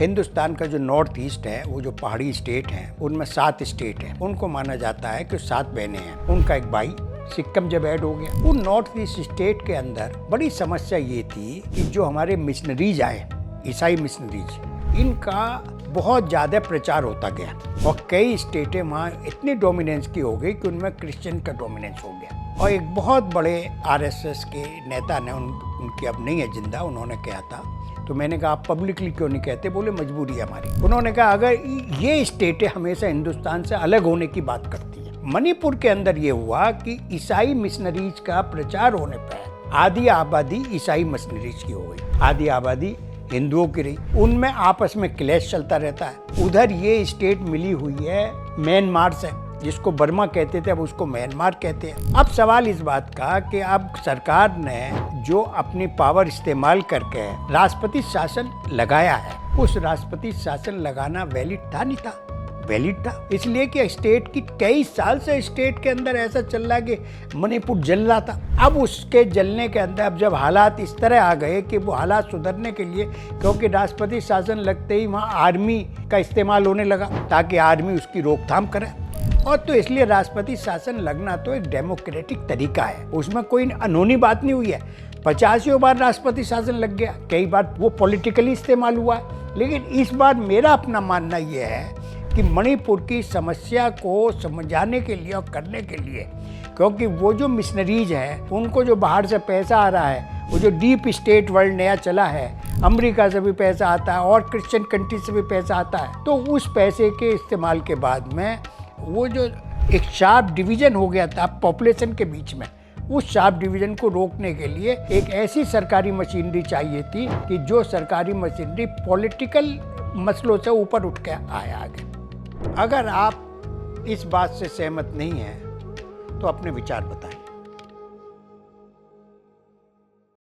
हिंदुस्तान का जो north east है, वो जो पहाड़ी स्टेट हैं, उनमें 7 स्टेट हैं। उनको माना जाता है कि 7 बहनें हैं। उनका एक भाई सिक्किम जब ऐड हो गया, वो नॉर्थ ईस्ट स्टेट के अंदर बड़ी समस्या ये थी कि जो हमारे मिशनरीज आए, ईसाई मिशनरीज, इनका बहुत ज़्यादा प्रचार होता गया और कई स्टेटें वहाँ इतनी डोमिनेंस की हो गई कि उनमें क्रिश्चियन का डोमिनेंस हो गया। और एक बहुत बड़े आरएसएस के नेता ने उनकी अब नहीं है जिंदा, उन्होंने कहा था, तो मैंने कहा आप पब्लिकली क्यों नहीं कहते? बोले मजबूरी है हमारी। उन्होंने कहा अगर ये स्टेटें हमेशा हिंदुस्तान से अलग होने की बात करती है। मणिपुर के अंदर ये हुआ कि ईसाई मिशनरीज का प्रचार होने पर आधी आबादी ईसाई मिशनरीज की हो गई, आधी आबादी हिंदुओं की रही। उनमें आपस में क्लैश चलता रहता है। उधर ये स्टेट मिली हुई है म्यांमार से, जिसको बर्मा कहते थे, अब उसको म्यांमार कहते हैं। अब सवाल इस बात का कि अब सरकार ने जो अपनी पावर इस्तेमाल करके राष्ट्रपति शासन लगाया है, उस राष्ट्रपति शासन लगाना वैलिड था नहीं था? वैलिड था, इसलिए कि स्टेट की कई साल से स्टेट के अंदर ऐसा चल रहा है कि मणिपुर जल रहा था। अब उसके जलने के अंदर अब जब हालात इस तरह आ गए कि वो हालात सुधरने के लिए, क्योंकि राष्ट्रपति शासन लगते ही वहाँ आर्मी का इस्तेमाल होने लगा ताकि आर्मी उसकी रोकथाम करे। और तो इसलिए राष्ट्रपति शासन लगना तो एक डेमोक्रेटिक तरीका है, उसमें कोई अनहोनी बात नहीं हुई है। 50 बार राष्ट्रपति शासन लग गया, कई बार वो पॉलिटिकली इस्तेमाल हुआ है। लेकिन इस बार मेरा अपना मानना ये है कि मणिपुर की समस्या को समझाने के लिए और करने के लिए, क्योंकि वो जो मिशनरीज हैं, उनको जो बाहर से पैसा आ रहा है, वो जो डीप स्टेट वर्ल्ड नया चला है, अमेरिका से भी पैसा आता है और क्रिश्चियन कंट्री से भी पैसा आता है, तो उस पैसे के इस्तेमाल के बाद में वो जो एक शार्प डिवीजन हो गया था पॉपुलेशन के बीच में, उस शार्प डिवीजन को रोकने के लिए एक ऐसी सरकारी मशीनरी चाहिए थी कि जो सरकारी मशीनरी पॉलिटिकल मसलों से ऊपर उठ के आए आगे। अगर आप इस बात से सहमत नहीं हैं तो अपने विचार बताएं।